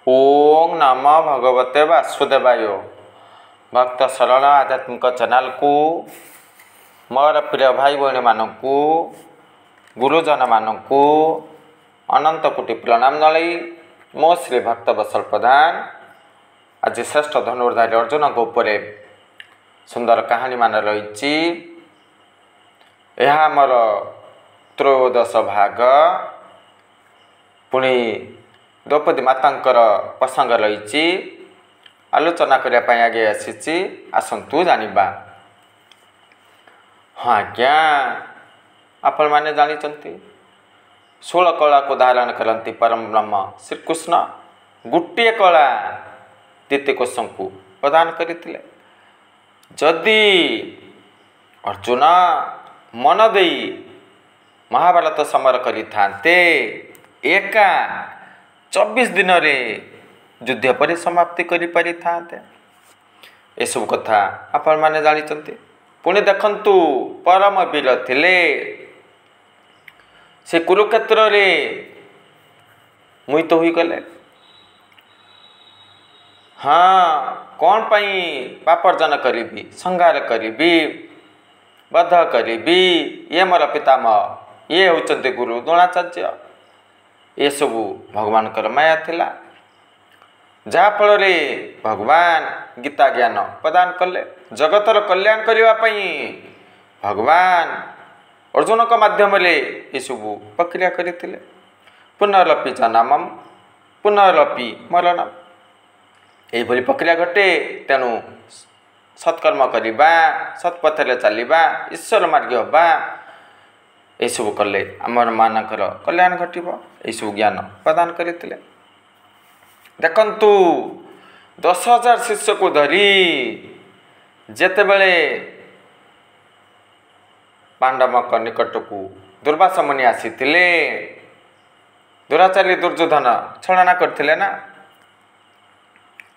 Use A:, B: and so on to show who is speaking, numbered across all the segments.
A: ओम नमो भगवते वासुदेवाय। भक्त सरल आध्यात्मिक चैनल को मोर प्रिय भाई भाई मानू गुरुजन मानू अनंत कोटि प्रणाम जणाई मो श्री भक्त बसल प्रधान आज श्रेष्ठ धनुर्धारी अर्जुन उपर सुंदर कहानी मान रही। यह मोर त्रयोदश भाग पुणी द्रौपदी मातांकर प्रसंग रही आलोचना करने आगे आसी आसतु जानिबा। हाँ आज्ञा आपण मैंने जानी 16 कला को धारण करती परम ब्रह्म श्रीकृष्ण गोटे कला दित्यकोश को प्रदान करते। जदि अर्जुन मन दे महाभारत समर करते एका 24 दिन रे युद्ध पर समाप्ति करि पारि थाते। ए सब कथा आपण माने जानी पुणी देखंतु परम वीर थिले से कुरुक्षेत्र रे मुहित होई गले। हाँ कौन पाई पापर्जन करी संहार करी बध करी ये मोर पितामह ये होचंते गुरु द्रोणाचार्य। ये सबू भगवान कर माया थिला जाफल भगवान गीता ज्ञान प्रदान कले। जगतर कल्याण करने भगवान अर्जुन का माध्यम ये सबू प्रक्रिया करते। पुनरपि जन्मम पुनरपि मरणम यही प्रक्रिया घटे। तेणु सत्कर्म करवा सत्पथरे चलवा ईश्वर मार्ग हवा यू कले आम मानकर कल्याण घटव यू ज्ञान प्रदान करते। देखंतु 10,000 शिष्य को धरी जेते बेले पांडव निकट को दुर्वासा मुनि आसीथिले दुराचारी दुर्योधन छलना करथिले ना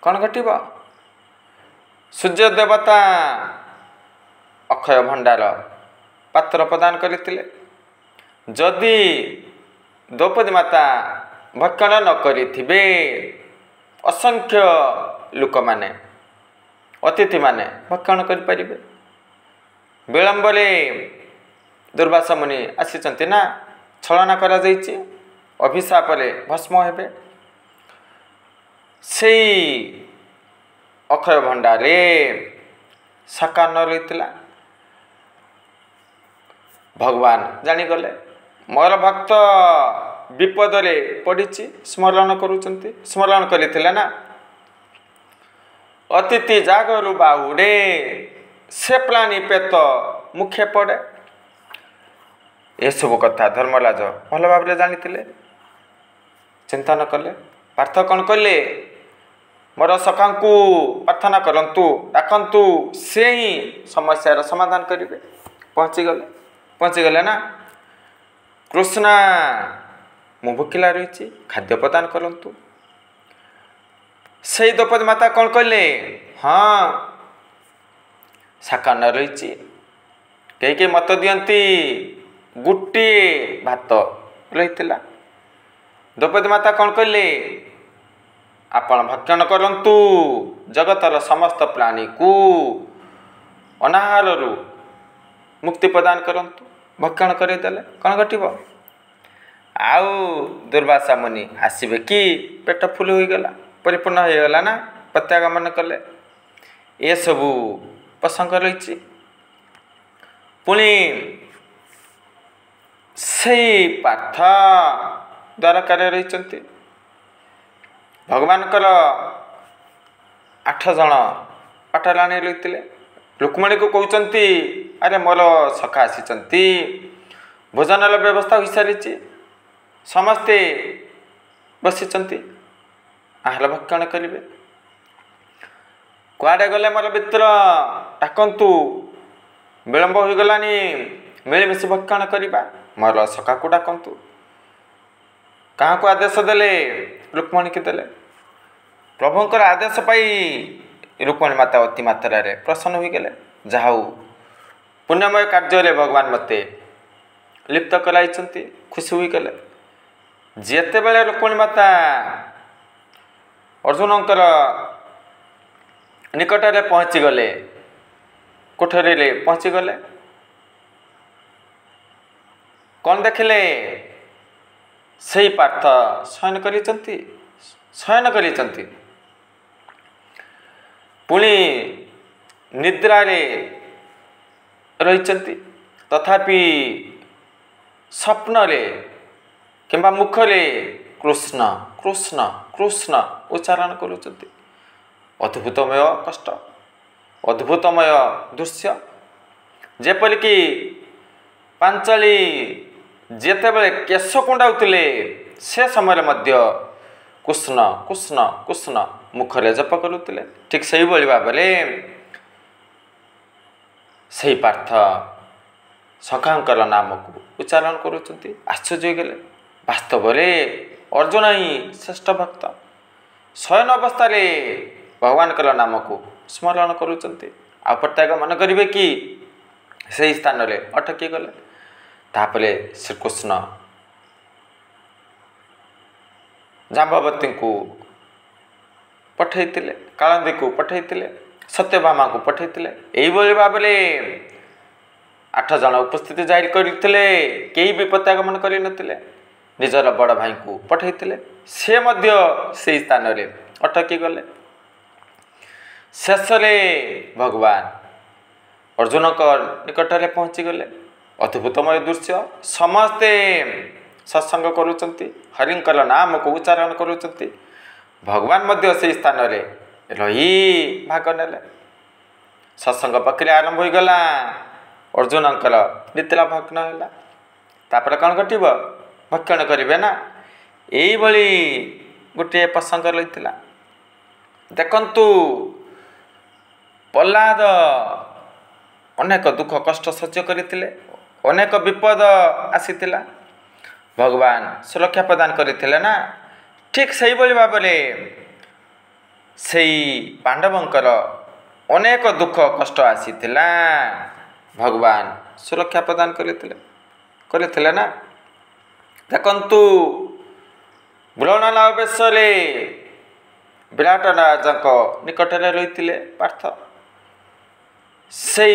A: कौन घटिव। सूर्य देवता अक्षय भंडार पात्र प्रदान करथिले। जदि द्रौपदी माता भक्षण न करिथिबे असंख्य लोक माने अतिथि माने भक्षण करि परिबे। विलंब रे दुर्वासा मुनि आसीचंती ना छलना करा जायछि अभिशाप रे भस्म हेबे। सेई अक्षय भंडारे साकार न रहितला भगवान जानिगले मोर भक्त विपद रे पड़िछि स्मरण करूचंती स्मरण करथिले ना अतिथि जागरु बाहुडे से प्राणी पेट मुखे पड़े। ये सब कथा धर्मराज भल भाव जानी चिंतन कले। पार्थ कौन कले मोर सखा को प्रार्थना करंतु डाकंतु से ही समस्यार समाधान करेंगे। पहुँची गले ना कृष्णा मु भुकिला रही खाद्य प्रदान करंतु। से द्रौपदी माता कौन कहले हाँ साकार न रही कई मत दियंती गोटे भात रही। द्रौपदी माता कौन कहले आपण भक्षण करंतु जगतर समस्त प्राणी को अनाहार मुक्ति प्रदान करंतु भक्षण करदेले कौन घटव। आउ दुर्वासा मुनि आसबे कि पेट फुल हो गला परिपूर्ण हो गला ना प्रत्यागमन कले। ये सबू प्रसंग रही पुणी से पार्थ द्वारकार रही भगवान 8 जन पाठराणी रही रुक्मणी को कहते अरे मोर सखा आसी भोजन व्यवस्था हो सारी समस्ते बसी आहार भक्षण करेंगे। कुआडे गले मोर मित्र डाकंतु विलंब हो गलानी मिलमिश भक्षण करवा मोर सखा को डाकंतु। क्या को आदेश देले रुक्मणी की देले प्रभुंकर आदेश पाई रुक्मणी माता अति मात्रा रे प्रसन्न हो गले। जाऊ पुण्यमय कार्य भगवान मते लिप्त कराई खुशी हुई गले। जेते बेले रुक्मणी माता अर्जुनंकर निकटरे पहुँची गले कोठरी पहुँची गले कौन देखिले सही पार्थ शयन करिसंती पुणी निद्रा रही तथापि स्वप्न किंबा मुखरे कृष्ण कृष्ण कृष्ण उच्चारण करुचंती। अद्भुतमय कष्ट अद्भुतमय दृश्य जेपरिकी पांचाली जेतेबेले केश कुंडाउतिले से समय मध्य कृष्ण कृष्ण कृष्ण मुखरे जप करुतिले ठीक से भाव से पार्थ सखांकर नाम को उच्चारण करुचंती। आश्चर्य गले वास्तव अर्जुन ही श्रेष्ठ भक्त शयन अवस्था भगवान नाम को स्मरण करुचंती। आ प्रत्येक मन करेंगे कि से स्थान रे अटकी गले। तापरे श्रीकृष्ण जाम्बवती को पठेइतिले कालंदी को पठेइतिले सत्यभामा को पठेइतिले। एइबोली भाबले 8 जन उपस्थिति जाहिर करथिले केही भी प्रत्यागमन करि नथिले। निजर बड़ भाई को पठेइतिले से मध्य से स्थान रे अटकी गले। शेष भगवान अर्जुन निकटरे पहुँची गले। अद्भुतमय दृश्य समस्ते सत्संग करुचंती हरिंकर नाम को उच्चारण करुचंती। भगवान मध्य से स्थान रे रही भाग नेले। सत्संग प्रक्रिया आरंभ हो गला। अर्जुनंकर निद्रा भग्न है। तापर कौन घटब भक्षण करेंगे ना यही गोटे प्रसंग रही। देखंतु प्रह्लाद अनेक दुख कष्ट सह्य करते अनेक विपद आसीतिला भगवान सुरक्षा प्रदान करते ना। ठीक से भाव से पांडवंकर अनेक दुख कष्ट आसीतिला भगवान सुरक्षा प्रदान करते ना। देखंतु ब्रह्मनाल बेश विराट राजा निकटरे रही पार्थ से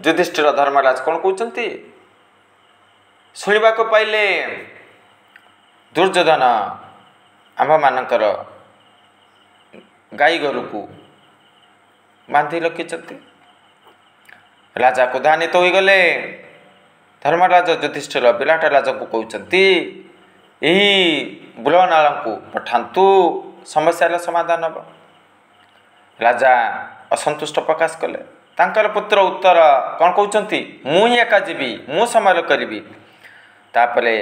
A: युधिष्ठिर धर्मराज कौन कहते शुणा पाइले दुर्योधन आम मानकर गाई घर को बांधि रखिंट। राजा क्रोधान्वित हो गले। धर्मराज युधिष्ठिर विराट राजा को कहते यही ब्रह्मनाल को पठातु समस्या समाधान हम। राजा असंतुष्ट प्रकाश कले। तांकर पुत्र उत्तर कौन कहते मुझे एका जीवी मु समार करी। तापरे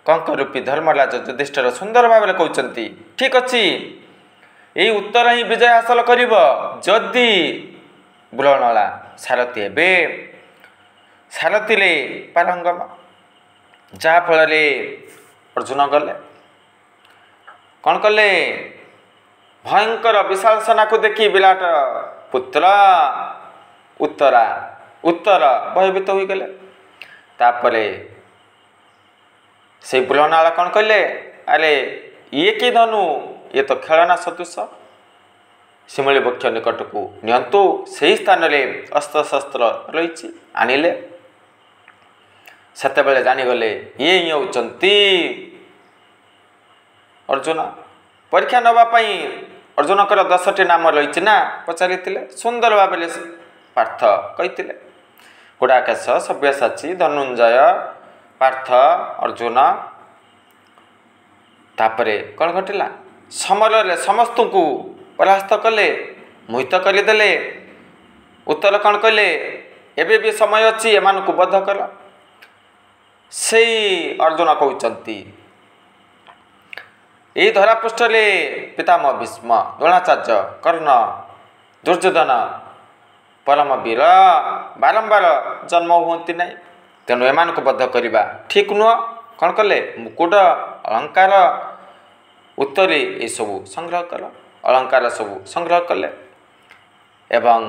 A: कंक रूपी धर्मराज युधिष्ठिर सुंदर भाव कहते ठीक अच्छी यही उत्तर ही विजय हासिल कर जदि ब्रह्मनाला सारथी हे सारथी पारंगम जहाँफल अर्जुन गले कौन कले भयंकर विशाल सेना को देखी विराट पुत्र उत्तर भयभीत हो गले। तापरे से ब्रह्मनाला कौन कहले अरे ये कि धनु ये तो खेलना सदृश शिमली वृक्ष निकट को नियंतु से स्थान रे अस्त्र शस्त्र रही आनिले। सेतेबेले जानिगले ये ही होचंती अर्जुन। परीक्षा नवापाई अर्जुनकर 10टी नाम रही ना पचारि सुंदर भाव पार्थ कही गुड़ाकेश सव्यसाची धनुंजय पार्थ अर्जुन। तापरे कौन घटला समर समस्त को परास्त कले मोहित करदे। उत्तर कौन कहले एबे भी समय अच्छी एमान को बद्ध कर। से अर्जुन कहते यही धरापृष्ठ पितामह भीष्म द्रोणाचार्य कर्ण दुर्योधन परम वीर बारंबार जन्म हुंती ना। तेणु एमान को बद्ध करवा ठीक नुह। कौन कले मुकुट अलंकार उत्तरी ये सबू संग्रह कल अलंकार सबू संग्रह कले एवं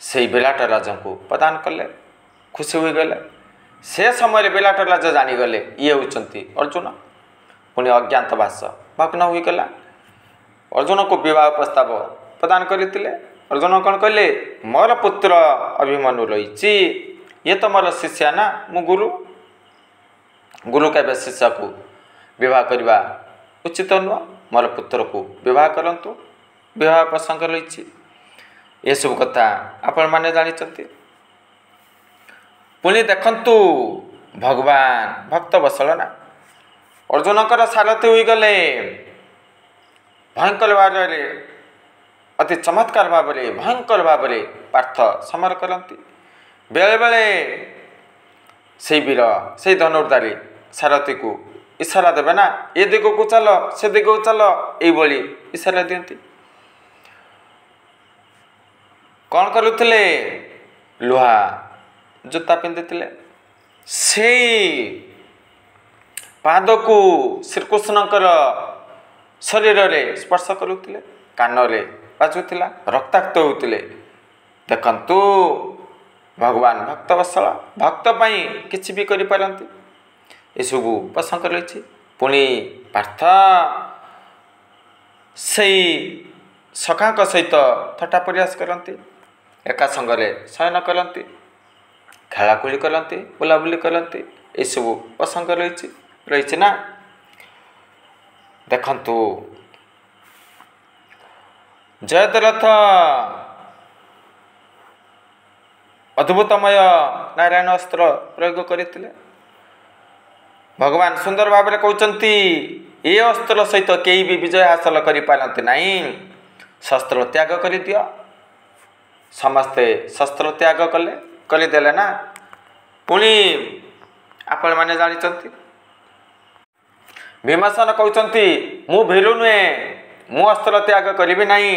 A: से विराट राजा को प्रदान कले खुशी हो गले। से समय विराट राजा जानीगले ये होती अर्जुन। पुणी अज्ञातवास भग्न होगला। अर्जुन को विवाह प्रस्ताव प्रदान करते। अर्जुन कौन कहले मोर पुत्र अभिमन्यु रही ये तो मोर शिष्य ना मु गुरु के शिष्य को विवाह करने उचित नुह मोर पुत्र को विवाह करंतु विवाह प्रसंग रही ये सब कथा आपण मैंने जानी। पुणी देखंतु भगवान भक्त वत्सल ना अर्जुनकर सारथी हो गले भयंकर भाव अति चमत्कार भाव भयंकर भाव पार्थ समर करती बेले बेले से वीर से धनुर्धारी सारथी को इशारा देवे ना ये दिग को चल से दिग को चल ये इशारा दियंती कौन करुले लुहा जूता पिंधि से पाद को श्रीकृष्णकर शरीर रे स्पर्श करुले कान रे बाजुला रक्ताक्त होते देखंतु भगवान भक्त वत्सल भक्त पाई किछि भी करि पारंती ये सब प्रसंग रही। पुणी पार्थ से सखा सहित थट्टा प्रयास करती एका संगरे शयन करती खेलाखोली करती बुलाबुली करती ये सब प्रसंग रही ना। देखंतु जयद्रथ अद्भुतमय नारायण अस्त्र प्रयोग करते भगवान सुंदर भाव में कहते ये अस्त्र सहित कई भी विजय हासिल करते नहीं शस्त्र त्याग कर दियो समस्ते शस्त्र त्याग कले करदेले ना। पुणी आपण मैंने जानी भीमसेन कहते मु भीरु नुहे मु अस्त्र त्याग करी नहीं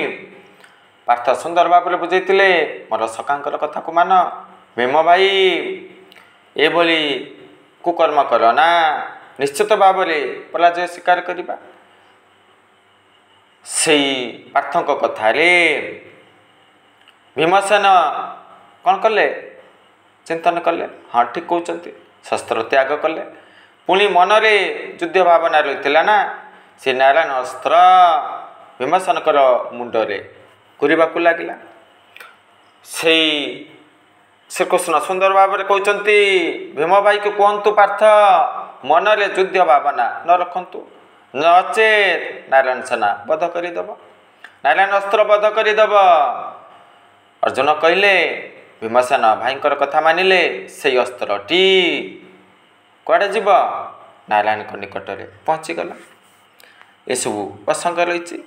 A: पार्थ सुंदर भाव में बुझे मोर सखांकर कथा को मान भीम भाई ये कुकर्म कर ना निश्चित भाव में पराजय स्वीकार करवा से पार्थों कथा भीमसेन कौन कले चिंतन कले हाँ ठीक कहते शस्त्र त्याग कले पुणी मनरे युद्ध भावना रही ना से नारायण अस्त्र भीमसेनकर मुंडरे घूरवा लगिला से श्रीकृष्ण सुंदर भाव में कहते भीम भाई को कहतु पार्थ मनरे युद्ध भावना न रखु नचेत नारायण सेना बध करदेव नारायण अस्त्र बध करदेव। अर्जुन कहले भीमसेन भाईंकर कथा मानिले से अस्त्रटी कुआडे जीव नारायण निकट में पहुँचीगला ये सब प्रसंग रही।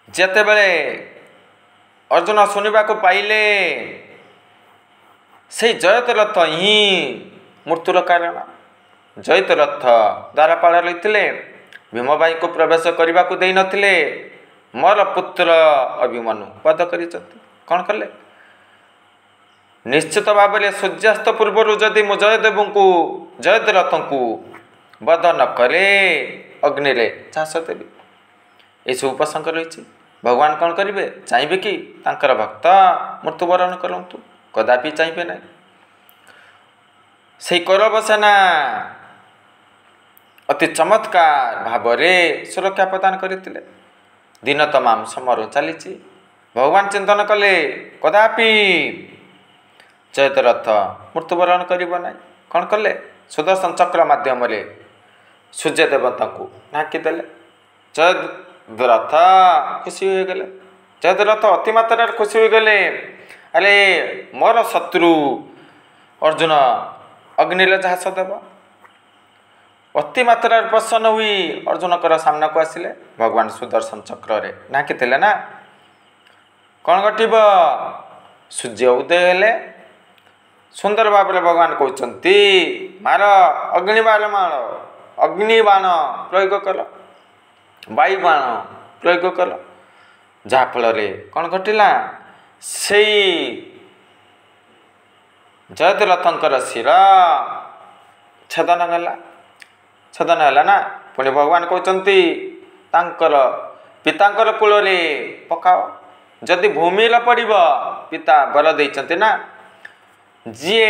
A: जेते बेले अर्जुन शुणा पाइले से जयद्रथ ही मृत्युर कारण जयद्रथ द्वारपाल रही भीम भाई को प्रवेश करने को दे नथिले मोर पुत्र अभिमन्यु वध कर कौन कले निश्चित भाव में सूर्यास्त पूर्व जदि मु जयदेव को जयद्रथ को वध न करे अग्नि रे झाँस देवी ये सब प्रसंग रही। भगवान कौन करेंगे चाहिए कि तांकर भक्त मृत्युवरण करंतु कदापि चाहिए ना से कौरव सेना अति चमत्कार भाव में सुरक्षा प्रदान करते दिन तमाम समर चली भगवान चिंतन कले कदापि जयद्रथ मृत्युवरण करना कौन कले सुदर्शन चक्र माध्यम सूर्य देवता को ढाकीदेले जयद्रथ खुशी हो गले जयद्रथ अति मात्रा खुशी हो गले अरे मोर शत्रु अर्जुन अग्निले झाँस देव अति मात्रा प्रसन्न हुई अर्जुनकर सामना को आसिले भगवान सुदर्शन चक्र रे ढाकीले ना कौन घटब सूर्य उदय हेले सुंदर भाव में भगवान कहते मार अग्निबाण मार अग्निबाण प्रयोग कर वायुबाण प्रयोग कल जहाँफल कौन घटला से जयद्रथंकर शिर छेदन है ना पुणी भगवान कहते पितांकर कूल पकाओ जदि भूमि पड़ब पिता बर देते ना जी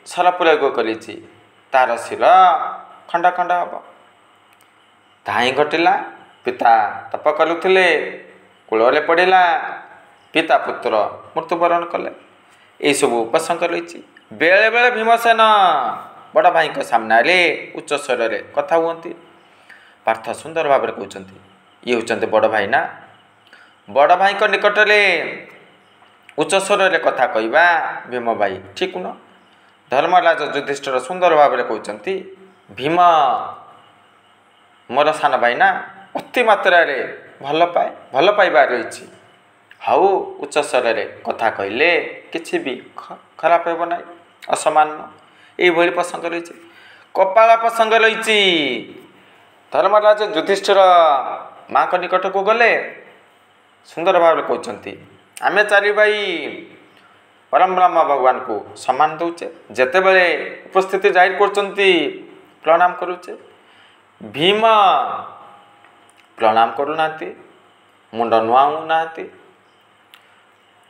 A: सर प्रयोग कर तार शिर खंडा खंडा हम ताही घटला ପିତା ତପ କରୁଥିଲେ, କୂଳରେ ପଡ଼ିଲା, ପିତା ପୁତ୍ର ମୃତ୍ୟୁବରଣ କଲେ। ଏଇସବୁ ପ୍ରସଙ୍ଗ ରହିଛି। ବେଳେବେଳେ ଭୀମସେନ ବଡ଼ ଭାଇଙ୍କ ସାମ୍ନାରେ ଉଚ୍ଚ ସ୍ୱରରେ କଥା ହୁଅନ୍ତି। ପାର୍ଥ ସୁନ୍ଦର ଭାବରେ କହୁଛନ୍ତି, ଇଏ ହେଉଛନ୍ତି ବଡ଼ ଭାଇ ନା। ବଡ଼ ଭାଇଙ୍କ ନିକଟରେ ଉଚ୍ଚ ସ୍ୱରରେ କଥା କହିବା ଭୀମ ଭାଇ ଠିକ୍ ନୁହଁ। ଧର୍ମରାଜ ଯୁଧିଷ୍ଠିର ସୁନ୍ଦର ଭାବରେ କହୁଛନ୍ତି, ଭୀମ ମୋର ସାନ ଭାଇ ନା, ଅତି ମାତ୍ରାରେ ଭଲ ପାଇବା ରହିଛି। ହଉ ଉଚ୍ଚ ସ୍ୱରରେ କଥା କହିଲେ କିଛି ବି ଖରାପ ହେବ ନାହିଁ, ଅସମାନ। ଏଇଭଳି ପ୍ରସଙ୍ଗ ରହିଛି। କପାଳ ପ୍ରସଙ୍ଗ ରହିଛି। ଧର୍ମରାଜ ଯୁଧିଷ୍ଠିର ମାଙ୍କ ନିକଟକୁ ଗଲେ, ସୁନ୍ଦର ଭାବରେ କହୁଛନ୍ତି, ଆମେ ଚାରି ଭାଇ ପରମ ବ୍ରହ୍ମ ଭଗବାନଙ୍କୁ ସମ୍ମାନ ଦେଉଛେ। ଯେତେବେଳେ ଉପସ୍ଥିତି ଜାହିର କରୁଛନ୍ତି ପ୍ରଣାମ କରୁଛେ। ଭୀମ ପ୍ରଣାମ କରୁନାହାନ୍ତି, ମୁଣ୍ଡ ନୁଆଉନାହାନ୍ତି।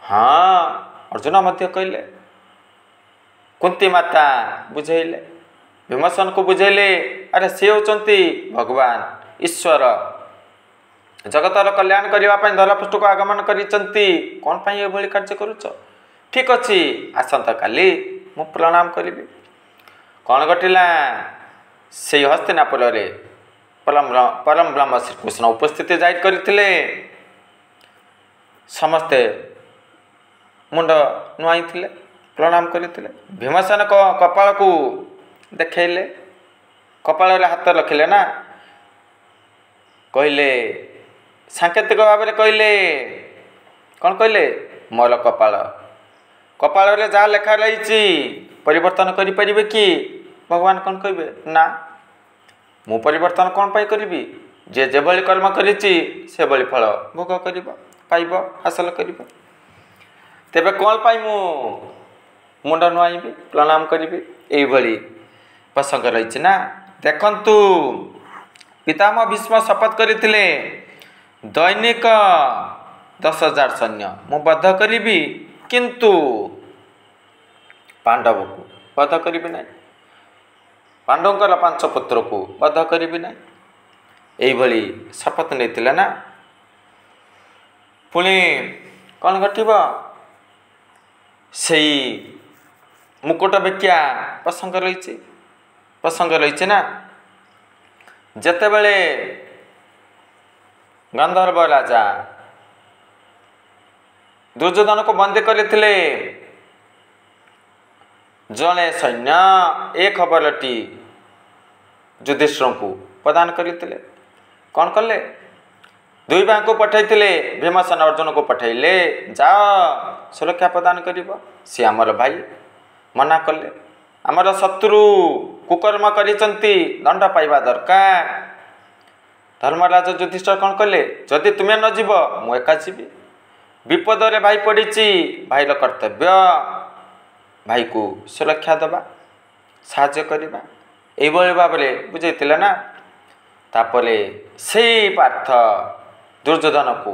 A: ହଁ ଅର୍ଜୁନ ମଧ୍ୟ କହିଲେ, କୁନ୍ତୀ ମାତା ବୁଝେଇଲେ, ଭୀମସେନକୁ ବୁଝେଇଲେ, ଆରେ ସେ ହେଉଛନ୍ତି ଭଗବାନ ଈଶ୍ୱର, ଜଗତର କଲ୍ୟାଣ କରିବା ପାଇଁ ଧରାପୃଷ୍ଠକୁ ଆଗମନ କରିଛନ୍ତି। କ'ଣ ପାଇଁ ଏଭଳି କାର୍ଯ୍ୟ କରୁଛ? ଠିକ୍ ଅଛି, ଆସନ୍ତାକାଲି ମୁଁ ପ୍ରଣାମ କରିବି। କ'ଣ ଘଟିଲା? ସେଇ ହସ୍ତିନାପୁରରେ ପରମ ବ୍ରହ୍ମ ଶ୍ରୀକୃଷ୍ଣ ଉପସ୍ଥିତି ଜାହିର କରିଥିଲେ। ସମସ୍ତେ ମୁଣ୍ଡ ନୁଆଇଥିଲେ, ପ୍ରଣାମ କରିଥିଲେ। ଭୀମସେନ କପାଳକୁ ଦେଖେଇଲେ, କପାଳରେ ହାତ ରଖିଲେ ନା, କହିଲେ, ସାଙ୍କେତିକ ଭାବରେ କହିଲେ, କ'ଣ କହିଲେ? ମୋର କପାଳରେ ଯାହା ଲେଖା ରହିଛି ପରିବର୍ତ୍ତନ କରିପାରିବେ କି? ଭଗବାନ କ'ଣ କହିବେ? ନା, ମୁଁ ପରିବର୍ତ୍ତନ କ'ଣ ପାଇଁ କରିବି? ଯେ ଯେଭଳି କର୍ମ କରିଛି ସେଭଳି ଫଳ ଭୋଗ କରିବ, ପାଇବ, ହାସଲ କରିବ। ତେବେ କ'ଣ ପାଇଁ ମୁଁ ମୁଣ୍ଡ ନୁଆଇବି, ପ୍ରଣାମ କରିବି? ଏଇଭଳି ପ୍ରସଙ୍ଗ ରହିଛି ନା। ଦେଖନ୍ତୁ, ପିତାମହ ଭୀଷ୍ମ ଶପଥ କରିଥିଲେ, ଦୈନିକ 10,000 ସୈନ୍ୟ ମୁଁ ବଧ କରିବି, କିନ୍ତୁ ପାଣ୍ଡବକୁ ବଧ କରିବି ନାହିଁ, ପାଣ୍ଡବଙ୍କର 5 ପୁତ୍ରକୁ ବଧ କରିବି ନାହିଁ। ଏଇଭଳି ଶପଥ ନେଇଥିଲେ ନା। ପୁଣି କ'ଣ ଘଟିବ? ସେଇ ମୁକୁଟ ଭିକ୍ଷା ପ୍ରସଙ୍ଗ ରହିଛି ନା। ଯେତେବେଳେ ଗନ୍ଧର୍ବ ରାଜା ଦୁର୍ଯ୍ୟୋଧନକୁ ବନ୍ଦୀ କରିଥିଲେ, ଜଣେ ସୈନ୍ୟ ଏ ଖବରଟି ଯୁଧିଷ୍ଠିରଙ୍କୁ ପ୍ରଦାନ କରିଥିଲେ। କ'ଣ କଲେ? 2 ଭାଇଙ୍କୁ ପଠାଇଥିଲେ। ଭୀମସେନ ଅର୍ଜୁନକୁ ପଠାଇଲେ, ଯାଅ ସୁରକ୍ଷା ପ୍ରଦାନ କରିବ। ସିଏ ଆମର ଭାଇ, ମନା କଲେ। ଆମର ଶତ୍ରୁ କୁକର୍ମ କରିଛନ୍ତି, ଦଣ୍ଡ ପାଇବା ଦରକାର। ଧର୍ମରାଜ ଯୁଧିଷ୍ଠିର କ'ଣ କଲେ? ଯଦି ତୁମେ ନ ଯିବ ମୁଁ ଏକା ଯିବି। ବିପଦରେ ଭାଇ ପଡ଼ିଛି, ଭାଇର କର୍ତ୍ତବ୍ୟ ଭାଇକୁ ସୁରକ୍ଷା ଦେବା, ସାହାଯ୍ୟ କରିବା। ଏଇଭଳି ଭାବରେ ବୁଝେଇଥିଲେ ନା। ତାପରେ ସେଇ ପାର୍ଥ ଦୁର୍ଯ୍ୟୋଧନକୁ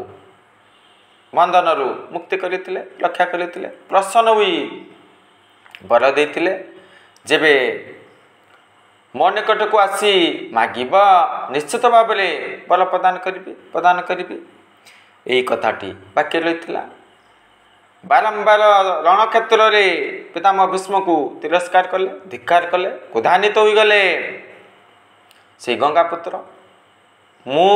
A: ବନ୍ଧନରୁ ମୁକ୍ତି କରିଥିଲେ, ରକ୍ଷା କରିଥିଲେ। ପ୍ରସନ୍ନ ହୋଇ ବର ଦେଇଥିଲେ, ଯେବେ ମୋ ନିକଟକୁ ଆସି ମାଗିବ ନିଶ୍ଚିତ ଭାବରେ ବର ପ୍ରଦାନ କରିବି। ଏହି କଥାଟି ବାକି ରହିଥିଲା। ବାରମ୍ବାର ରଣକ୍ଷେତ୍ରରେ ପିତାମହ ଭୀଷ୍ମକୁ ତିରସ୍କାର କଲେ, ଧିକ୍କାର କଲେ, କ୍ରୋଧାନ୍ୱିତ ହୋଇଗଲେ। ସେଇ ଗଙ୍ଗାପୁତ୍ର, ମୁଁ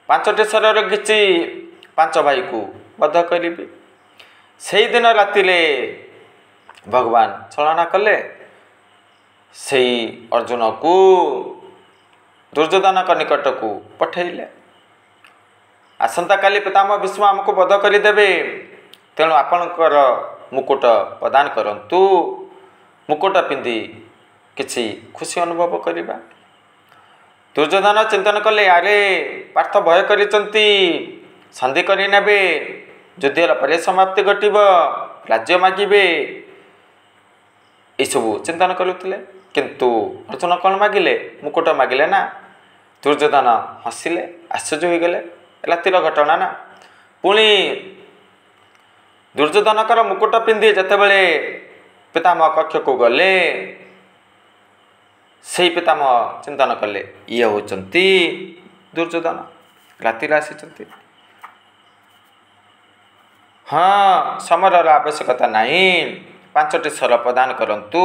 A: 5ଟି ଶରର କିଛି 5 ଭାଇକୁ ବଧ କରିବି। ସେଇଦିନ ରାତିରେ ଭଗବାନ ଛଳନା କଲେ। ସେଇ ଅର୍ଜୁନକୁ ଦୁର୍ଯ୍ୟୋଧନଙ୍କ ନିକଟକୁ ପଠାଇଲେ। ଆସନ୍ତାକାଲି ପିତାମହ ଭୀଷ୍ମ ଆମକୁ ବଧ କରିଦେବେ, ତେଣୁ ଆପଣଙ୍କର ମୁକୁଟ ପ୍ରଦାନ କରନ୍ତୁ। ମୁକୁଟ ପିନ୍ଧି କିଛି ଖୁସି ଅନୁଭବ କରିବା। ଦୁର୍ଯ୍ୟୋଧନ ଚିନ୍ତନ କଲେ, ଆରେ ପାର୍ଥ ଭୟ କରିଛନ୍ତି, ସନ୍ଧି କରିନେବେ, ଯୁଦ୍ଧର ପରିସମାପ୍ତି ଘଟିବ, ରାଜ୍ୟ ମାଗିବେ। ଏସବୁ ଚିନ୍ତନ କରୁଥିଲେ। କିନ୍ତୁ ଅର୍ଜୁନ କ'ଣ ମାଗିଲେ? ମୁକୁଟ ମାଗିଲେ ନା। ଦୁର୍ଯ୍ୟୋଧନ ହସିଲେ, ଆଶ୍ଚର୍ଯ୍ୟ ହୋଇଗଲେ। ରାତିର ଘଟଣା ନା। ପୁଣି ଦୁର୍ଯ୍ୟୋଧନଙ୍କର ମୁକୁଟ ପିନ୍ଧି ଯେତେବେଳେ ପିତାମହ କକ୍ଷକୁ ଗଲେ, ସେଇ ପିତାମହ ଚିନ୍ତନ କଲେ, ଇଏ ହେଉଛନ୍ତି ଦୁର୍ଯ୍ୟୋଧନ ରାତିରେ ଆସିଛନ୍ତି। ହଁ, ସମରର ଆବଶ୍ୟକତା ନାହିଁ, 5ଟି ଶର ପ୍ରଦାନ କରନ୍ତୁ,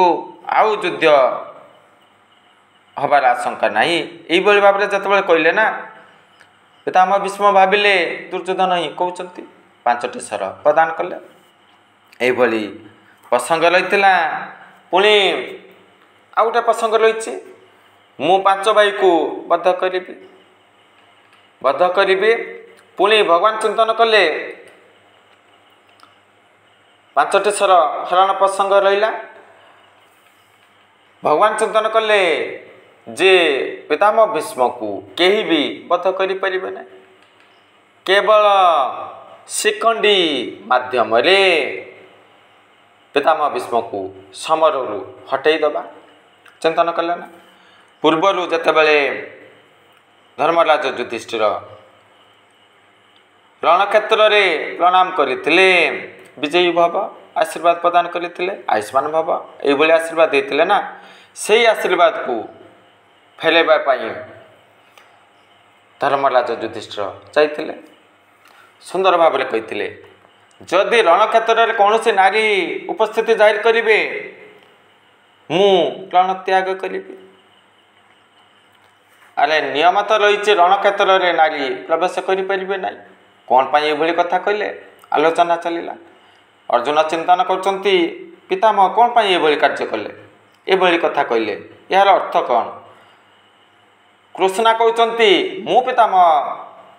A: ଆଉ ଯୁଦ୍ଧ ହେବାର ଆଶଙ୍କା ନାହିଁ। ଏଇଭଳି ଭାବରେ ଯେତେବେଳେ କହିଲେ ନା, ପିତାମହ ଭୀଷ୍ମ ଭାବିଲେ ଦୁର୍ଯ୍ୟୋଧନ ହିଁ କହୁଛନ୍ତି, 5ଟି ଶର ପ୍ରଦାନ କଲେ। ଏଇଭଳି ପ୍ରସଙ୍ଗ ରହିଥିଲା। ପୁଣି ଆଉ ଗୋଟେ ପ୍ରସଙ୍ଗ ରହିଛି, ମୁଁ 5 ଭାଇକୁ ବଧ କରିବି। ପୁଣି ଭଗବାନ ଚିନ୍ତନ କଲେ, 5ଟି ଶର ହରଣ ପ୍ରସଙ୍ଗ ରହିଲା। ଭଗବାନ ଚିନ୍ତନ କଲେ ଯେ ପିତାମହ ଭୀଷ୍ମକୁ କେହି ବି ବଧ କରିପାରିବେ ନାହିଁ, କେବଳ ଶିଖଣ୍ଡି ମାଧ୍ୟମରେ ପିତାମହ ଭୀଷ୍ମକୁ ସମରରୁ ହଟେଇ ଦେବା ଚିନ୍ତନ କଲେ ନା। ପୂର୍ବରୁ ଯେତେବେଳେ ଧର୍ମରାଜ ଯୁଧିଷ୍ଠିର ରଣକ୍ଷେତ୍ରରେ ପ୍ରଣାମ କରିଥିଲେ, ବିଜୟୀ ଭବ ଆଶୀର୍ବାଦ ପ୍ରଦାନ କରିଥିଲେ, ଆୟୁଷ୍ମାନ ଭବ ଏଇଭଳି ଆଶୀର୍ବାଦ ଦେଇଥିଲେ ନା, ସେଇ ଆଶୀର୍ବାଦକୁ ଫେରାଇବା ପାଇଁ ଧର୍ମରାଜ ଯୁଧିଷ୍ଠିର ଯାଇଥିଲେ। ସୁନ୍ଦର ଭାବରେ କହିଥିଲେ, ଯଦି ରଣକ୍ଷେତ୍ରରେ କୌଣସି ନାରୀ ଉପସ୍ଥିତି ଜାହିର କରିବେ, ମୁଁ ପ୍ରାଣ ତ୍ୟାଗ କରିବି। ଆରେ ନିୟମ ତ ରହିଛି, ରଣକ୍ଷେତ୍ରରେ ନାରୀ ପ୍ରବେଶ କରିପାରିବେ ନାହିଁ। କ'ଣ ପାଇଁ ଏଭଳି କଥା କହିଲେ? ଆଲୋଚନା ଚାଲିଲା। ଅର୍ଜୁନ ଚିନ୍ତନ କରୁଛନ୍ତି, ପିତାମହ କ'ଣ ପାଇଁ ଏଭଳି କାର୍ଯ୍ୟ କଲେ, ଏଭଳି କଥା କହିଲେ, ଏହାର ଅର୍ଥ କ'ଣ? କୃଷ୍ଣ କହୁଛନ୍ତି, ମୁଁ ପିତାମହ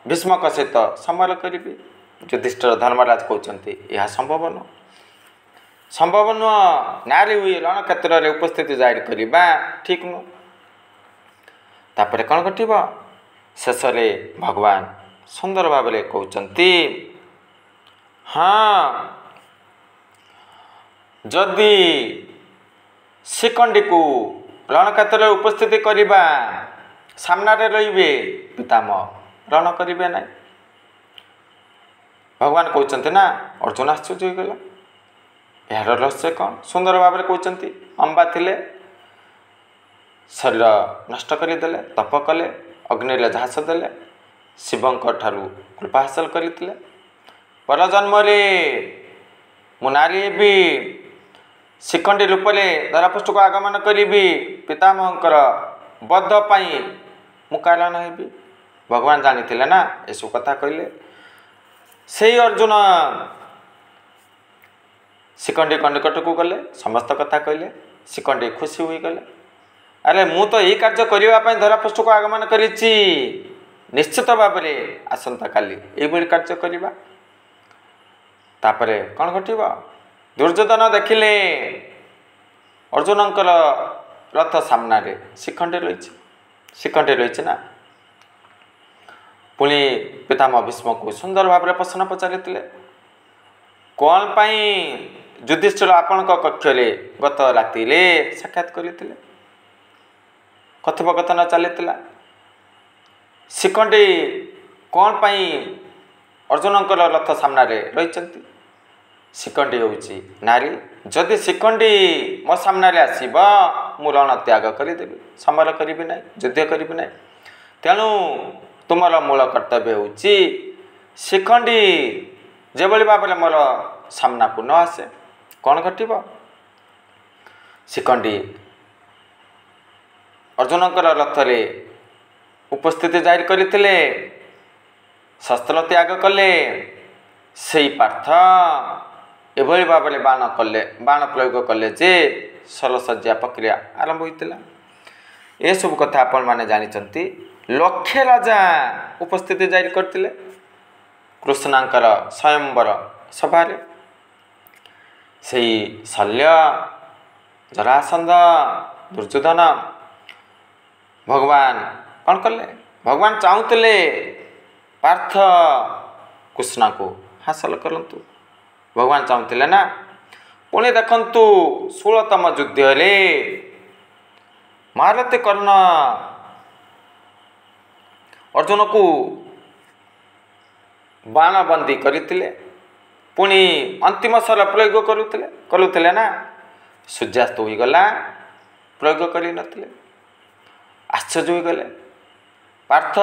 A: ଭୀଷ୍ମଙ୍କ ସହିତ ସମର କରିବି। ଯୁଧିଷ୍ଠିର ଧର୍ମରାଜ କହୁଛନ୍ତି, ଏହା ସମ୍ଭବ ନୁହଁ। ନାରୀ ହୋଇ ରଣକ୍ଷେତ୍ରରେ ଉପସ୍ଥିତି ଜାହିର କରିବା ଠିକ୍ ନୁହଁ। ତାପରେ କ'ଣ ଘଟିବ? ଶେଷରେ ଭଗବାନ ସୁନ୍ଦର ଭାବରେ କହୁଛନ୍ତି, ହଁ, ଯଦି ଶିଖଣ୍ଡିକୁ ରଣକ୍ଷେତ୍ରରେ ଉପସ୍ଥିତି କରିବା ସାମ୍ନାରେ ରହିବେ, ପିତାମହ ରଣ କରିବେ ନାହିଁ। ଭଗବାନ କହୁଛନ୍ତି ନା। ଅର୍ଜୁନ ଆଶ୍ଚର୍ଯ୍ୟ ହୋଇଗଲା, ଏହାର ରହସ୍ୟ କ'ଣ? ସୁନ୍ଦର ଭାବରେ କହୁଛନ୍ତି, ଅମ୍ବା ଥିଲେ, ଶରୀର ନଷ୍ଟ କରିଦେଲେ, ତପ କଲେ, ଅଗ୍ନିରେ ଝାସ ଦେଲେ, ଶିବଙ୍କ ଠାରୁ କୃପା ହାସଲ କରିଥିଲେ। ପରଜନ୍ମରେ ମୁଁ ନାରୀ ହେବି, ଶିଖଣ୍ଡି ରୂପରେ ଧରାପୃଷ୍ଠକୁ ଆଗମନ କରିବି, ପିତାମହଙ୍କର ବଧ ପାଇଁ ମୁଁ କାରଣ ହେବି। ଭଗବାନ ଜାଣିଥିଲେ ନା ଏସବୁ କଥା କହିଲେ। ସେଇ ଅର୍ଜୁନ ଶିଖଣ୍ଡି ନିକଟକୁ ଗଲେ, ସମସ୍ତ କଥା କହିଲେ, ଶିଖଣ୍ଡି ଖୁସି ହୋଇଗଲେ। ଆରେ ମୁଁ ତ ଏଇ କାର୍ଯ୍ୟ କରିବା ପାଇଁ ଧରାପୃଷ୍ଠକୁ ଆଗମନ କରିଛି, ନିଶ୍ଚିତ ଭାବରେ ଆସନ୍ତାକାଲି ଏଇଭଳି କାର୍ଯ୍ୟ କରିବା। ତାପରେ କ'ଣ ଘଟିବ? ଦୁର୍ଯ୍ୟୋଧନ ଦେଖିଲେ ଅର୍ଜୁନଙ୍କର ରଥ ସାମ୍ନାରେ ଶିଖଣ୍ଡି ରହିଛି ନା। ପୁଣି ପିତାମହ ଭୀଷ୍ମକୁ ସୁନ୍ଦର ଭାବରେ ପ୍ରଶ୍ନ ପଚାରିଥିଲେ, କ'ଣ ପାଇଁ ଯୁଧିଷ୍ଠିର ଆପଣଙ୍କ କକ୍ଷରେ ଗତ ରାତିରେ ସାକ୍ଷାତ କରିଥିଲେ? କଥୋପକଥନ ଚାଲିଥିଲା। ଶିଖଣ୍ଡି କ'ଣ ପାଇଁ ଅର୍ଜୁନଙ୍କର ରଥ ସାମ୍ନାରେ ରହିଛନ୍ତି? ଶିଖଣ୍ଡି ହେଉଛି ନାରୀ। ଯଦି ଶିଖଣ୍ଡି ମୋ ସାମ୍ନାରେ ଆସିବ, ମୁଁ ରଣ ତ୍ୟାଗ କରିଦେବି, ସମର କରିବି ନାହିଁ, ଯୁଦ୍ଧ କରିବି ନାହିଁ। ତେଣୁ ତୁମର ମୂଳ କର୍ତ୍ତବ୍ୟ ହେଉଛି ଶିଖଣ୍ଡି ଯେଭଳି ଭାବରେ ମୋର ସାମ୍ନାକୁ ନ ଆସେ। କ'ଣ ଘଟିବ? ଶିଖଣ୍ଡି ଅର୍ଜୁନଙ୍କର ରଥରେ ଉପସ୍ଥିତି ଜାହିର କରିଥିଲେ, ଶସ୍ତ୍ର ତ୍ୟାଗ କଲେ। ସେଇ ପାର୍ଥ ଏଭଳି ଭାବରେ ବାଣ ପ୍ରୟୋଗ କଲେ ଯେ ଶରସଜ୍ଜା ପ୍ରକ୍ରିୟା ଆରମ୍ଭ ହୋଇଥିଲା। ଏସବୁ କଥା ଆପଣମାନେ ଜାଣିଛନ୍ତି। ଲକ୍ଷେ ରାଜା ଉପସ୍ଥିତି ଜାହିର କରିଥିଲେ କୃଷ୍ଣଙ୍କର ସ୍ୱୟଂବର ସଭାରେ। ସେଇ ଶଲ୍ୟ, ଜରାସନ୍ଧ, ଦୁର୍ଯ୍ୟୋଧନ, ଭଗବାନ କ'ଣ କଲେ? ଭଗବାନ ଚାହୁଁଥିଲେ ପାର୍ଥ କୃଷ୍ଣକୁ ହାସଲ କରନ୍ତୁ। ଭଗବାନ ଚାହୁଁଥିଲେ ନା। ପୁଣି ଦେଖନ୍ତୁ 16ତମ ଯୁଦ୍ଧରେ ମହାରଥୀ କର୍ଣ୍ଣ ଅର୍ଜୁନକୁ ବାଣବନ୍ଦୀ କରିଥିଲେ। ପୁଣି ଅନ୍ତିମ ଶର ପ୍ରୟୋଗ କରୁଥିଲେ ନା। ସୂର୍ଯ୍ୟାସ୍ତ ହୋଇଗଲା, ପ୍ରୟୋଗ କରିନଥିଲେ। ଆଶ୍ଚର୍ଯ୍ୟ ହୋଇଗଲେ। पार्थ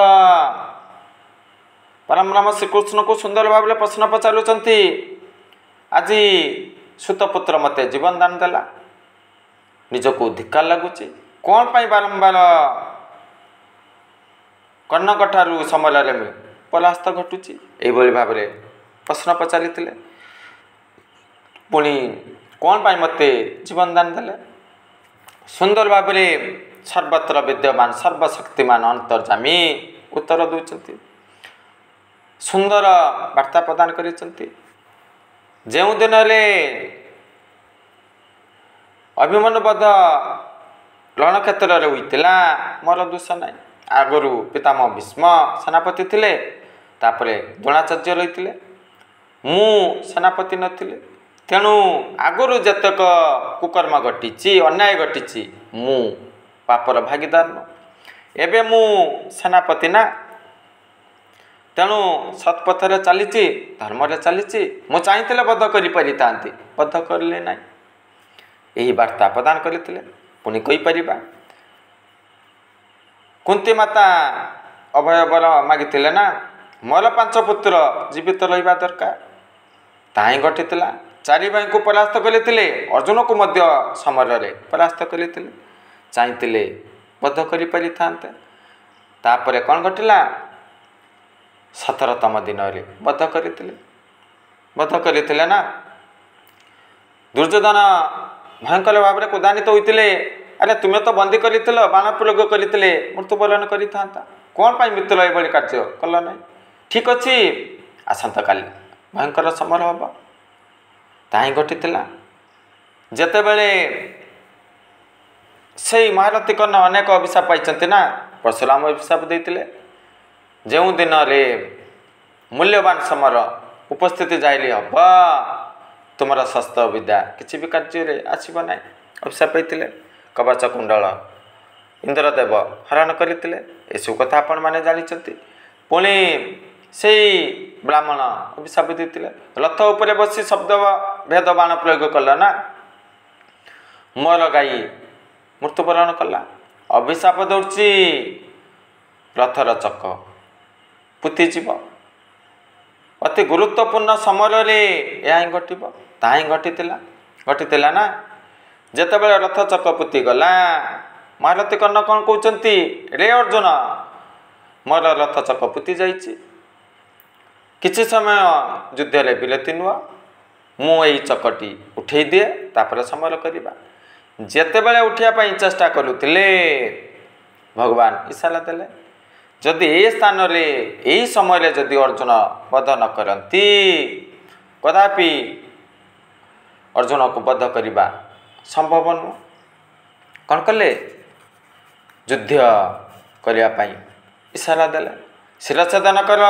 A: परम ब्रह्म श्रीकृष्ण को सुंदर भाव प्रश्न पचारुंट आज सुतपुत्र मते जीवन दान देला निजको धिक्कार लगुच कौन पाई बारंबार कनक ठारू समय परास्त घटुची यही भाव में प्रश्न पचारि पुणी कौन पाई मते जीवन दान देले सुंदर भाव में सर्वत्र विद्यमान सर्वशक्तिमान अंतर्जामी उत्तर दौरान सुंदर वार्ता प्रदान करिसेंती जो दिन अभिमन्युवध रण क्षेत्र में होता मोर दोष ना आगु पितामह भीष्म सेनापति थिले तापरे द्रोणाचार्य रही मु सेनापति नथिले तेणु आगु जतक कुकर्म घटी अन्याय घटी मु पापर भागीदार न एबे मु सेनापति ना तेणु सत्पथरे चली धर्म चली मु चाहिए बध कर बध कले ना यही वार्ता प्रदान करते पुणी कहीपर कुंती माता अभय बर मागिले ना मोर 5 पुत्र जीवित रहा दरकार ताही घटी चारि भाई को परास्त करते अर्जुन को मध्य समय परास्त करते चाहिए बध कर कौन घटला 17तम दिन बध करते ना दुर्योधन भयंकर भाव में क्रोधान्वित होते अरे तुम्हें तो बंदी कर बाण प्रयोग करते मृत्युवरण कर कौन पाई मित्र ये कार्य कल ना ठीक अच्छे आसंता काली भयंकर समर हम ताही घटी जिते बड़े से महारथी कर्ण अनेक अभिशाप पाई ना परशुराम अभिशाप देते जो दिन मूल्यवान समर उपस्थिति जाइली हम तुम शस्त्र विद्या किसी भी कार्य आसब ना अभिशाप पाई कवच कुंडल इंद्रदेव हरण करते यू कथा आपण मैंने जानी पुणी से ब्राह्मण अभिशाप देते रथ उपरे बसी शब्द भेद बाण प्रयोग कला ना मोर गाई मृत्युवरण कला अभिशाप दौड़ी रथर चक पुतीजीव अति गुरुत्वपूर्ण समय यह घटब ताही घटी ना जिते बड़े रथ चक पुती गला महारथी कर्ण कौन कहते रे अर्जुन मोर रथ चक पुती जाइए किसी समय युद्ध विरति नुआ मुझे चकटी उठे दिए तापर समर करवा जिते बड़े उठापी चेष्टा करुले भगवान इशारा देले जदि ए स्थान यही समय जदि अर्जुन बध न करती कदापि अर्जुन को बध करने संभव नुह कौन कले युद्ध करने इशारा देले शिरच्छेदन कर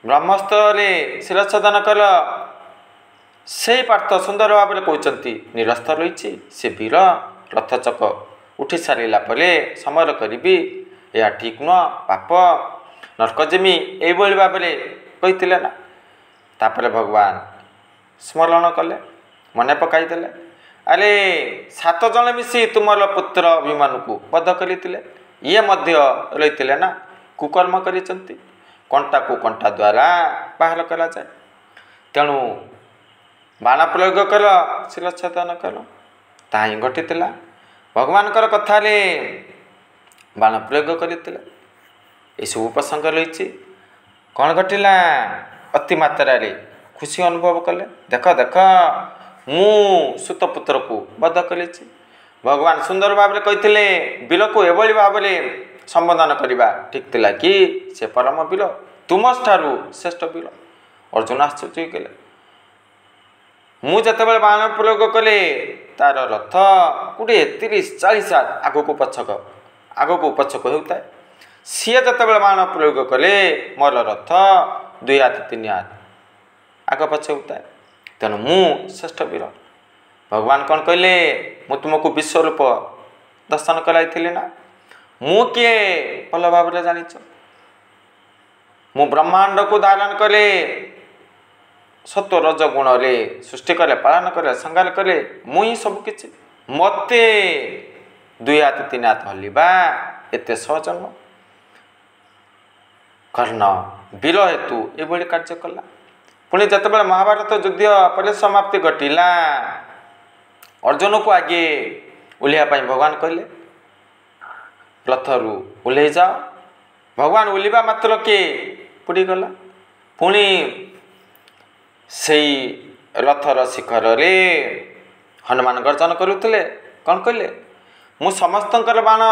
A: ब्रह्मस्त्र शिरच्छेदन कर से पार्थ सुंदर भाव में कहते निरस्त रही से वीर रथ चक उठी सारा पर समर करी यह ठीक नुह पाप नरकजिमी यही भाव में कहते ना तापर भगवान स्मरण कले मन पकईदे अरे 7 जन मिसी तुमर पुत्र अभिमन्यु को बध करते ये रही ना कुकर्म करिसेंती कंटा को कंटा द्वारा बाहर करा जाए तेणु बाण प्रयोग कर शिरच्छेदन कर ताही घटी भगवान कथा बाण प्रयोग करते ये सब प्रसंग रही कौन घटला अति मात्रा खुशी अनुभव कले देख देख मु सुतपुत्र को बध कर भगवान सुंदर भाव में कहते वीर को एभली भाव में संबोधन करवा ठीक थिला कि से परम वीर तुम ठारू श्रेष्ठ वीर अर्जुन आश्चर्य कले मुझे बाण प्रयोग कले तार रथ गोटे 30-40 हाथ आग को पछक होता है सी जिते बाण प्रयोग कले मोर रथ 2 हाथ 3 हाथ आग पछ होता है तेणु मु श्रेष्ठ वीर भगवान कौन कहले मु तुमको विश्वरूप दर्शन कराई ना मु किए भल भाव में जान मु ब्रह्मांड को धारण करे सत्व रज गुण सृष्टि करे पालन करे संहार करे मुई सब किछि मते 2 हाथ 3 हाथ हल्वा एते सहज नुह। कर्ण वीर हेतु एभली कार्य कला। पुणी जितेबाला महाभारत युद्ध परिसमाप्ति घटिला अर्जुन को आगे ओह्लैवाई भगवान कहले रथरू ओह्लै जाओ। भगवान ओह्लैवा मात्र के पुड़ीगला। पुणी से रथर शिखर रे हनुमान गर्जन करुले कौन कहले मु समस्तंकर बाण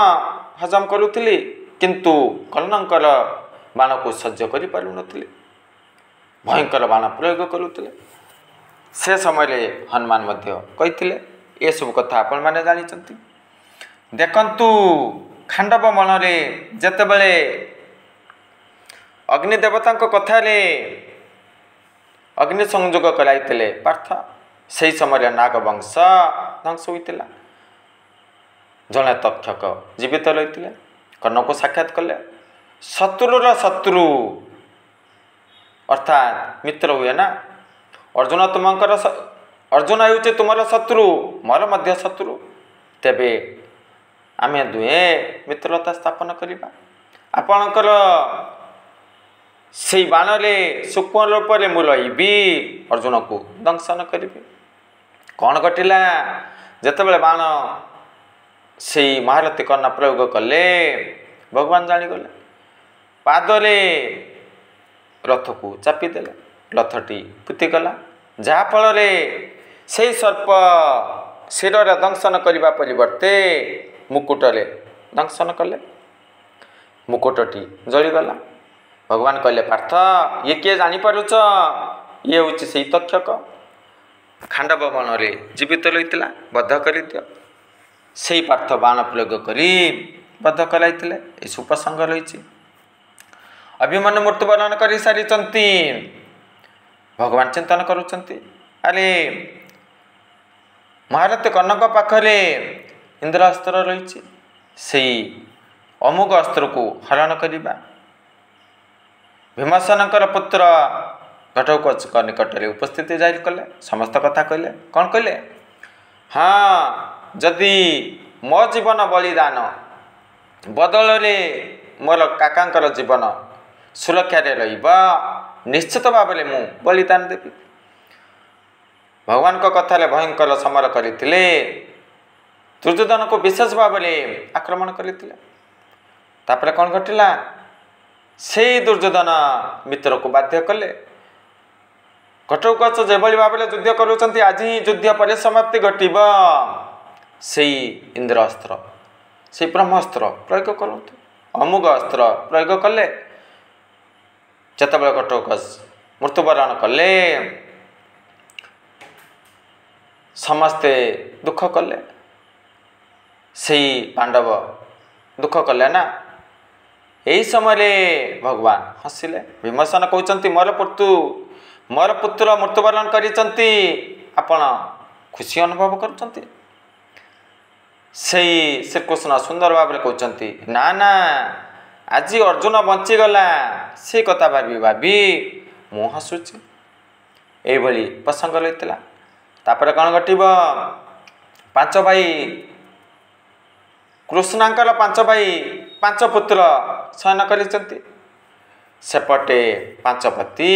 A: हजम करुली किंतु कर्णंकर बाण को सह्य कर पारु नथिले भयंकर बाण प्रयोग करुले। से समय हनुमान मध्य कही ये सब कथा आपण मैंने जानी। देखंतु खांडव मन रे जेतेबेले अग्निदेवता कथा अग्नि संयोग कराइले पार्थ से समय नागवंश ध्वंस होता। जड़े तक्षक जीवित रही कर्ण को साक्षात कले। शत्रुर शत्रु अर्थात मित्र हुए ना। अर्जुन तुमकर अर्जुन हो तुमर शत्रु मोर मध्य शत्रु तेबे आमे दुए मित्रता स्थापन करवा। आपणकर से बाण सूक्ष्म रूप से मु रही अर्जुन को दंशन करी। कौन घटिला जितेबाला बाण से महारथी कर्ण प्रयोग कले भगवान जानीगले पादरे रथ को चापिदेले रथटी फुटिगला जहाँफल से सर्प शिर दंशन करने परिवर्ते मुकुटरे दंशन कले मुकुटटी जलीगला। भगवान कहले पार्थ ये किए जानीपारुच ये हूँ से तक्षक खांडव वन रे जीवित रही बद्ध कर दियो। से पार्थ बाण प्रयोग करी बद्ध कराइले। ये सुप्रसंग रही अभिमन्यु मृत्युवरण कर सारी भगवान चिंतन करुँच अरे महारथी कर्ण पाखरे इंद्र अस्त्र रही से अमुक अस्त्र को हरण करवा। भीमसेनकर पुत्र घटोत्कच निकट में उपस्थित जाहिर कले समस्त कथा कहले। कौन कहले हाँ जदि मो जीवन बलिदान बदल मोर काकांकर जीवन सुरक्षा निश्चित भाव में मु बलिदान देवी। भगवान को कथार भयंकर समर करते दुर्योधन को विशेष भाव में आक्रमण करते। तापर कौन घटिला से दुर्योधन मित्र को बाध्य कले। घटोत्कच जो भाव में युद्ध करुँच आज ही युद्ध परिसमाप्ति घटब से इंद्र अस्त्र से ब्रह्मास्त्र प्रयोग करते अमुक अस्त्र प्रयोग कले। जितेबाला घटोत्कच मृत्युवरण कले समस्ते दुख कले से पांडव दुख कले ना। यही समय भगवान हसिले। भीमसेन कहते मोर पुत्र मृत्युवरण करिसंती आपण खुशी अनुभव करुँच। से श्रीकृष्ण सुंदर भाव में कहते ना ना आज अर्जुन बंचीगला से कथा भावी भावी मु हसुची। यही प्रसंग रही तापर कौन घटब पांच भाई कृष्णांकर पांच भाई पांच पुत्र शयन करिसंती। सेपटे पांच पति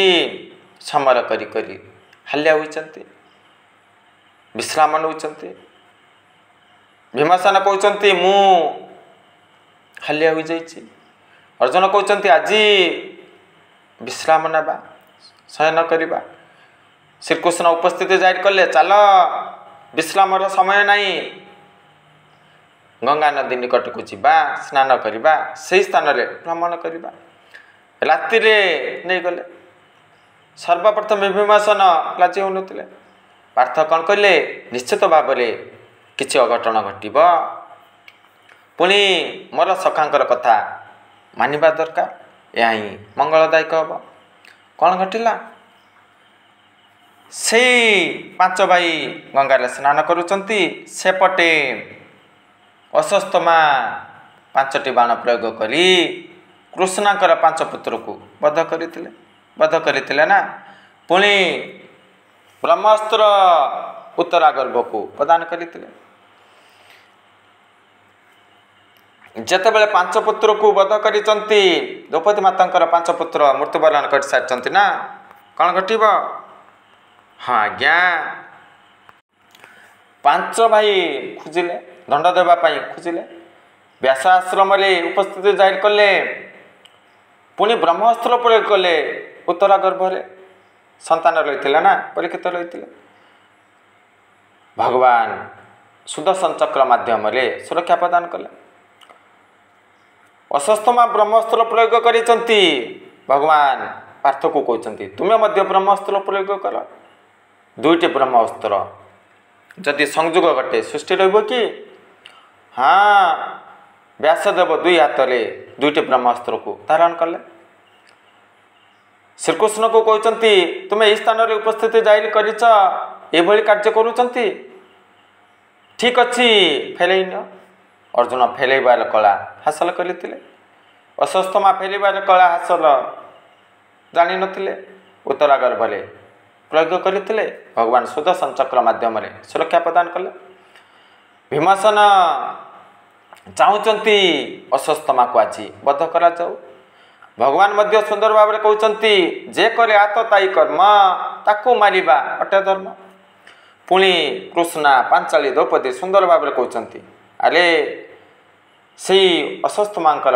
A: समर करी करी हाल्या होइचंती विश्राम नौचंती। भीमसेन कहते मु हाल्या हो जाइछि। अर्जुन कहते आज विश्राम नेबा शयन करवा। श्रीकृष्ण उपस्थित जाहिर कले चल विश्राम समय नहीं गंगा नदी निकट को जीवा स्नान करवा से स्थान रे भ्रमण करवा। राति नहीं गले सर्वप्रथम भीमसेन राजी होनुतिले। पार्थ कौन कहले निश्चित भाव में किसी अघटन घटब पुणी मोर सखांकर कथा मानिबा दरकार यह ही मंगलदायक हम। कौन घटिला से पांच भाई गंगारे स्नान करुचंती सेपटे अश्वत्थामा पांचटी बाण प्रयोग करी कृष्णांकर पांच पुत्र को बध करते ना। पुणी ब्रह्मास्त्र उत्तरागर्भ को प्रदान करते। ଯେତେବେଳେ 5 ପୁତ୍ରକୁ ବଧ କରିଛନ୍ତି, ଦ୍ରୌପଦୀ ମାତାଙ୍କର 5 ପୁତ୍ର ମୃତ୍ୟୁବରଣ କରିସାରିଛନ୍ତି ନା, କ'ଣ ଘଟିବ? ହଁ ଆଜ୍ଞା, 5 ଭାଇ ଖୋଜିଲେ, ଦଣ୍ଡ ଦେବା ପାଇଁ ଖୋଜିଲେ, ବ୍ୟାସ ଆଶ୍ରମରେ ଉପସ୍ଥିତି ଜାହିର କଲେ, ପୁଣି ବ୍ରହ୍ମାସ୍ତ୍ର ପ୍ରୟୋଗ କଲେ। ଉତ୍ତରା ଗର୍ଭରେ ସନ୍ତାନ ରହିଥିଲେ ନା, ପରୀକ୍ଷିତ ରହିଥିଲେ। ଭଗବାନ ସୁଦର୍ଶନ ଚକ୍ର ମାଧ୍ୟମରେ ସୁରକ୍ଷା ପ୍ରଦାନ କଲେ। ଅଶ୍ୱତ୍ଥାମା ବ୍ରହ୍ମାସ୍ତ୍ର ପ୍ରୟୋଗ କରିଛନ୍ତି। ଭଗବାନ ପାର୍ଥକୁ କହୁଛନ୍ତି ତୁମେ ମଧ୍ୟ ବ୍ରହ୍ମାସ୍ତ୍ର ପ୍ରୟୋଗ କର। 2ଟି ବ୍ରହ୍ମାସ୍ତ୍ର ଯଦି ସଂଯୋଗ ଘଟେ ସୃଷ୍ଟି ରହିବ କି? ହଁ, ବ୍ୟାସଦେବ 2 ହାତରେ 2ଟି ବ୍ରହ୍ମାସ୍ତ୍ରକୁ ଧାରଣ କଲେ। ଶ୍ରୀକୃଷ୍ଣକୁ କହୁଛନ୍ତି ତୁମେ ଏହି ସ୍ଥାନରେ ଉପସ୍ଥିତି ଜାହିର କରିଛ, ଏଭଳି କାର୍ଯ୍ୟ କରୁଛନ୍ତି, ଠିକ୍ ଅଛି, ଫେରାଇ ନିଅ। ଅର୍ଜୁନ ଫେରାଇବାର କଳା ହାସଲ କରିଥିଲେ। ଅଶ୍ୱତ୍ଥାମା ଫେରାଇବାର କଳା ହାସଲ ଜାଣିନଥିଲେ, ଉତ୍ତରା ଗର୍ଭରେ ପ୍ରୟୋଗ କରିଥିଲେ। ଭଗବାନ ସୁଦର୍ଶନ ଚକ୍ର ମାଧ୍ୟମରେ ସୁରକ୍ଷା ପ୍ରଦାନ କଲେ। ଭୀମସେନ ଚାହୁଁଛନ୍ତି ଅଶ୍ୱତ୍ଥାମାକୁ ଆଜି ବଧ କରାଯାଉ। ଭଗବାନ ମଧ୍ୟ ସୁନ୍ଦର ଭାବରେ କହୁଛନ୍ତି ଯେ କରେ ଆତ ତାଇ କର୍ମ, ତାକୁ ମାରିବା ଅଟେ ଧର୍ମ। ପୁଣି କୃଷ୍ଣା ପାଞ୍ଚାଳି ଦ୍ରୌପଦୀ ସୁନ୍ଦର ଭାବରେ କହୁଛନ୍ତି ଆରେ ସେଇ ଅଶ୍ୱତ୍ଥାମାଙ୍କର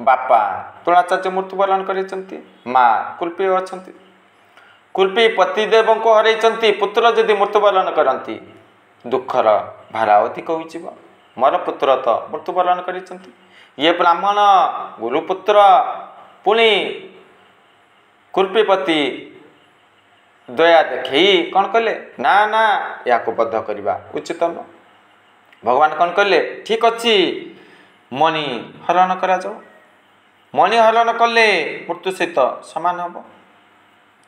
A: ବାପା ଦ୍ରୋଣାଚାର୍ଯ୍ୟ ମୃତ୍ୟୁବରଣ କରିଛନ୍ତି, ମା କୁଳ୍ପୀ ଅଛନ୍ତି। କୁଳ୍ପୀ ପତିଦେବଙ୍କୁ ହରାଇଛନ୍ତି, ପୁତ୍ର ଯଦି ମୃତ୍ୟୁବରଣ କରନ୍ତି ଦୁଃଖର ଭାରା ଅଧିକ ହୋଇଯିବ। ମୋର ପୁତ୍ର ତ ମୃତ୍ୟୁବରଣ କରିଛନ୍ତି, ଇଏ ବ୍ରାହ୍ମଣ ଗୁରୁପୁତ୍ର। ପୁଣି କୁଳ୍ପୀପତି ଦୟା ଦେଖେଇ କ'ଣ କଲେ ନା ନା ୟାକୁ ବଧ କରିବା ଉଚିତ ନୁହଁ। ଭଗବାନ କ'ଣ କଲେ ଠିକ୍ ଅଛି, ମଣି ହରଣ କରାଯାଉ। ମଣି ହରଣ କଲେ ମୃତ୍ୟୁ ସହିତ ସମାନ ହେବ।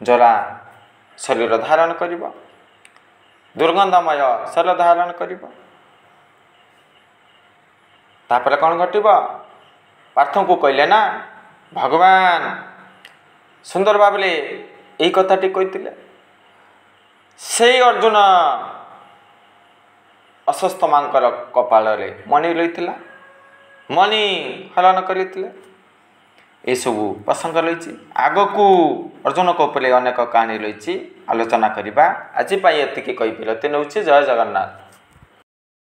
A: ଜରା ଶରୀର ଧାରଣ କରିବ, ଦୁର୍ଗନ୍ଧମୟ ଶରୀର ଧାରଣ କରିବ। ତାପରେ କ'ଣ ଘଟିବ? ପାର୍ଥଙ୍କୁ କହିଲେ ନା, ଭଗବାନ ସୁନ୍ଦର ଭାବରେ ଏହି କଥାଟି କହିଥିଲେ। ସେଇ ଅର୍ଜୁନ ଅଶ୍ୱତ୍ଥାମାଙ୍କର କପାଳରେ ମଣି ରହିଥିଲା, ମଣି ହରଣ କରିଥିଲେ। ଏସବୁ ପ୍ରସଙ୍ଗ ରହିଛି। ଆଗକୁ ଅର୍ଜୁନଙ୍କ ଉପରେ ଅନେକ କାହାଣୀ ରହିଛି, ଆଲୋଚନା କରିବା। ଆଜି ପାଇଁ ଏତିକି କହି ବିରତି ନେଉଛି। ଜୟ ଜଗନ୍ନାଥ।